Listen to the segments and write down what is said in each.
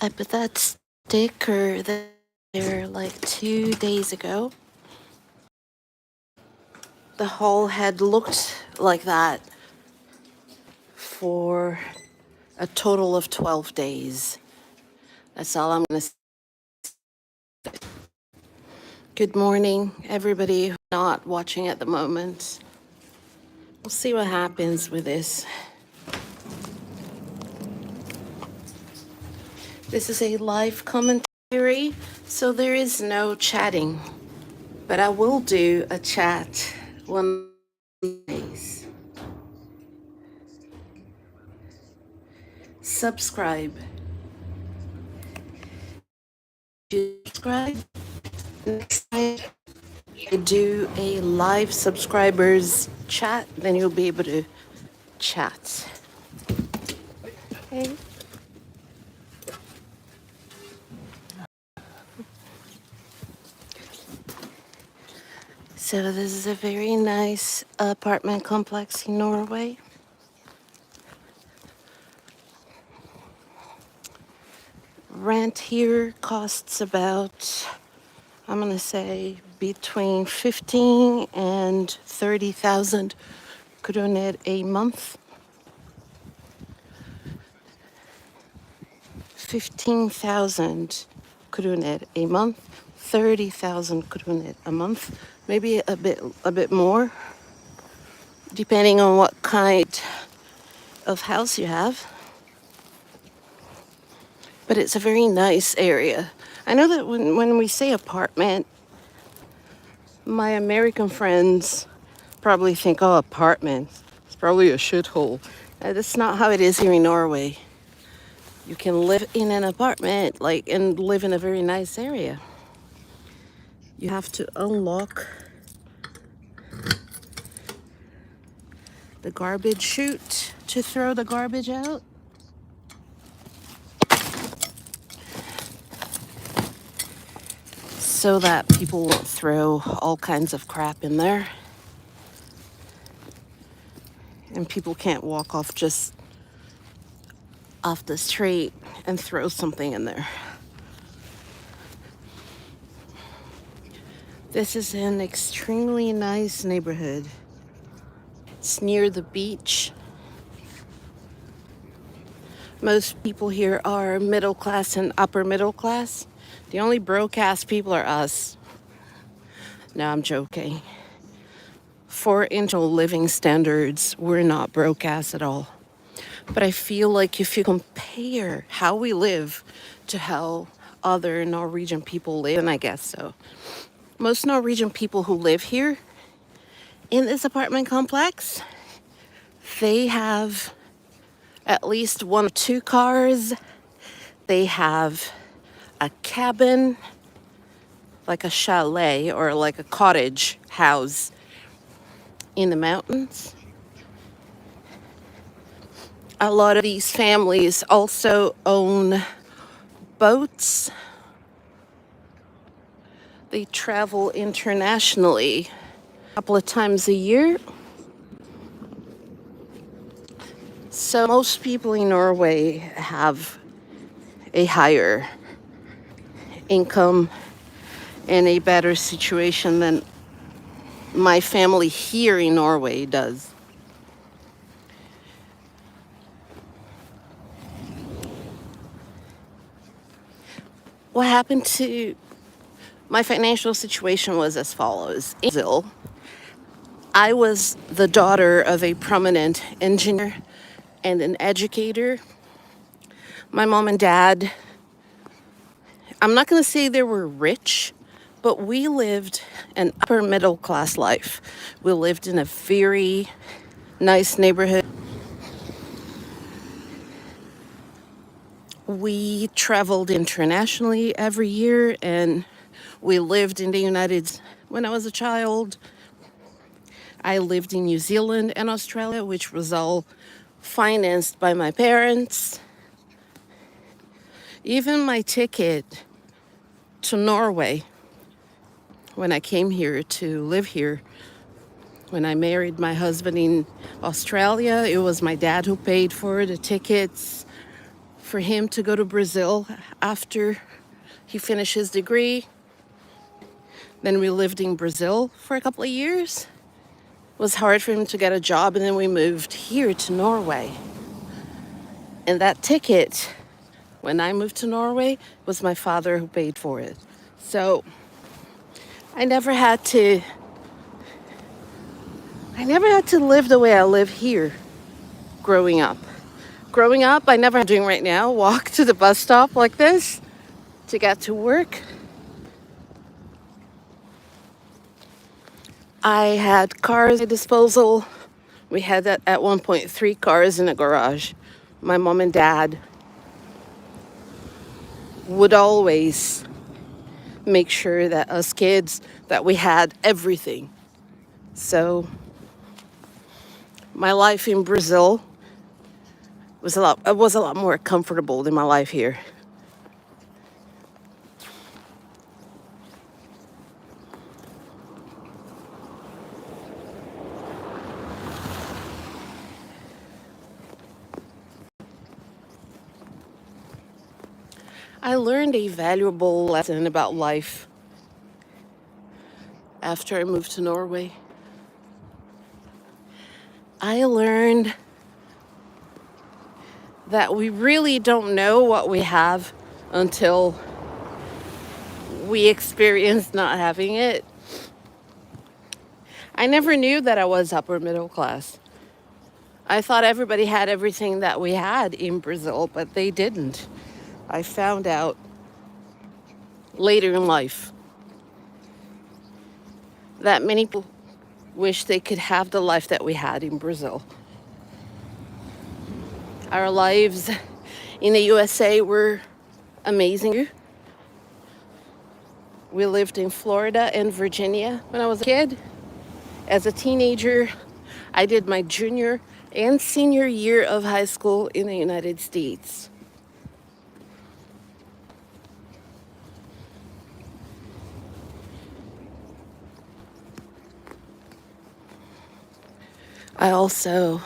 I put that sticker there like 2 days ago. The hall had looked like that for a total of 12 days. That's all I'm going to say. Good morning, everybody who's not watching at the moment. We'll see what happens with this. This is a live commentary, so there is no chatting. But I will do a chat one of these days. Subscribe. Subscribe. Next time I do a live subscribers chat, then you'll be able to chat. Okay. So this is a very nice apartment complex in Norway. Rent here costs about, I'm gonna say, between 15 and 30,000 kroner a month. 15,000 kroner a month, 30,000 kroner a month, maybe a bit more, depending on what kind of house you have. But it's a very nice area. I know that when we say apartment, my American friends probably think, oh, apartment, it's probably a shithole. That's not how it is here in Norway. You can live in an apartment, and live in a very nice area. You have to unlock the garbage chute to throw the garbage out. So that people won't throw all kinds of crap in there. And people can't walk off just off the street and throw something in there. This is an extremely nice neighborhood. It's near the beach. Most people here are middle class and upper middle class. The only broke-ass people are us. No, I'm joking. For internal living standards, we're not broke-ass at all. But I feel like if you compare how we live to how other Norwegian people live, and I guess so. Most Norwegian people who live here in this apartment complex, they have at least 1 or 2 cars. They have a cabin, like a chalet or like a cottage house in the mountains. A lot of these families also own boats. They travel internationally a couple of times a year. So most people in Norway have a higher income and a better situation than my family here in Norway does. What happened to my financial situation was as follows. In Brazil, I was the daughter of a prominent engineer and an educator. My mom and dad, I'm not going to say they were rich, but we lived an upper middle class life. We lived in a very nice neighborhood. We traveled internationally every year, and we lived in the United States. When I was a child, I lived in New Zealand and Australia, which was all financed by my parents. Even my ticket to Norway, when I came here to live here, when I married my husband in Australia, it was my dad who paid for the tickets for him to go to Brazil after he finished his degree. Then we lived in Brazil for a couple of years. It was hard for him to get a job, and then we moved here to Norway. And that ticket, when I moved to Norway, was my father who paid for it. So I never had to live the way I live here growing up. Growing up, I never had doing right now, walk to the bus stop like this to get to work. I had cars at disposal. We had at one point 3 cars in a garage. My mom and dad would always make sure that us kids, that we had everything. So my life in Brazil was a lot more comfortable than my life here. I learned a valuable lesson about life after I moved to Norway. I learned that we really don't know what we have until we experience not having it. I never knew that I was upper middle class. I thought everybody had everything that we had in Brazil, but they didn't. I found out later in life that many people wish they could have the life that we had in Brazil. Our lives in the USA were amazing. We lived in Florida and Virginia when I was a kid. As a teenager, I did my junior and senior year of high school in the United States. I also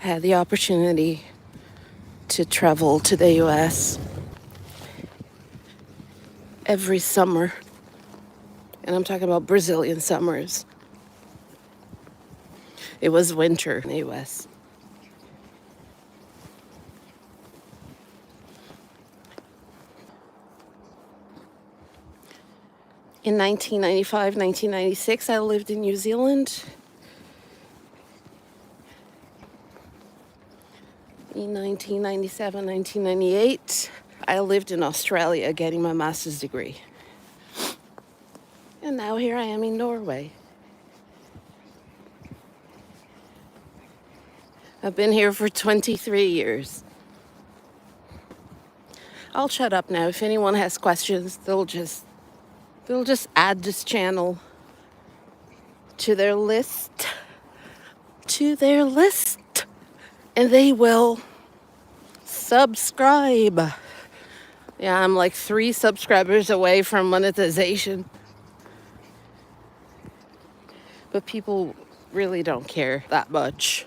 had the opportunity to travel to the US every summer. And I'm talking about Brazilian summers. It was winter in the US. In 1995, 1996, I lived in New Zealand. In 1997, 1998, I lived in Australia getting my master's degree. And now here I am in Norway. I've been here for 23 years. I'll shut up now. If anyone has questions, they'll just add this channel to their list. And they will subscribe. Yeah, I'm like 3 subscribers away from monetization. But people really don't care that much.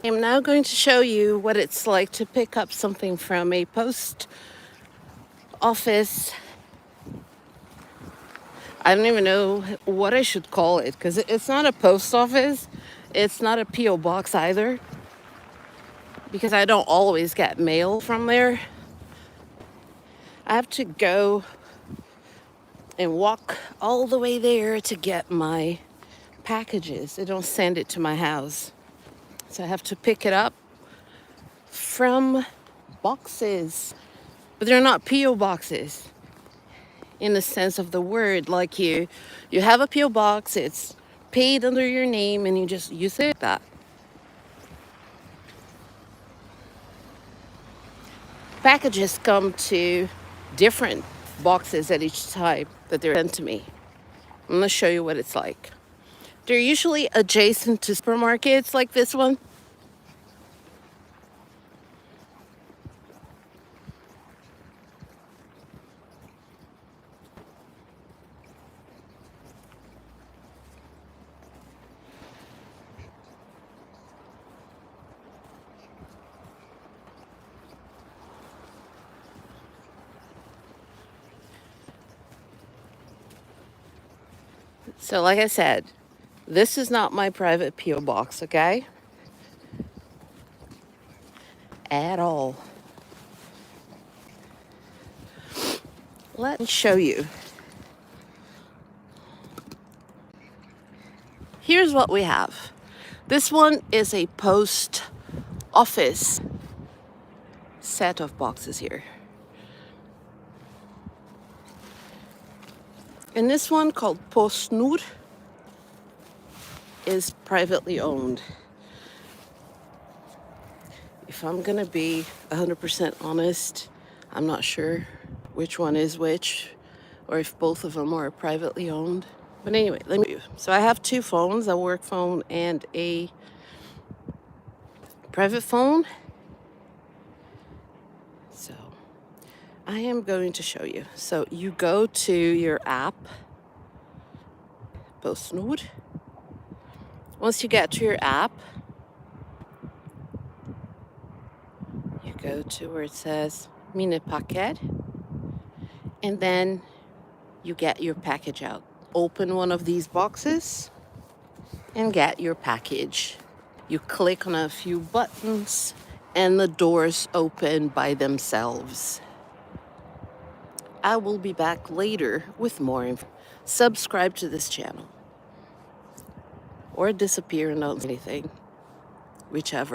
I'm now going to show you what it's like to pick up something from a post office. I don't even know what I should call it because it's not a post office. It's not a P.O. box either because I don't always get mail from there. I have to go and walk all the way there to get my packages. They don't send it to my house. So I have to pick it up from boxes. But they're not P.O. boxes in the sense of the word. Like you have a P.O. box, it's paid under your name, and you just use it like that. Packages come to different boxes at each time that they're sent to me. I'm gonna show you what it's like. They're usually adjacent to supermarkets like this one. So like I said, this is not my private P.O. box, okay? At all. Let me show you. Here's what we have. This one is a post office set of boxes here. And this one, called PostNord, is privately owned. If I'm gonna be 100% honest, I'm not sure which one is which, or if both of them are privately owned. But anyway, let me. So I have two phones, a work phone and a private phone. So I am going to show you. So you go to your app, PostNord. Once you get to your app, you go to where it says Mine Paket, and then you get your package out. Open one of these boxes and get your package. You click on a few buttons and the doors open by themselves. I will be back later with more info. Subscribe to this channel or disappear and don't say anything, whichever.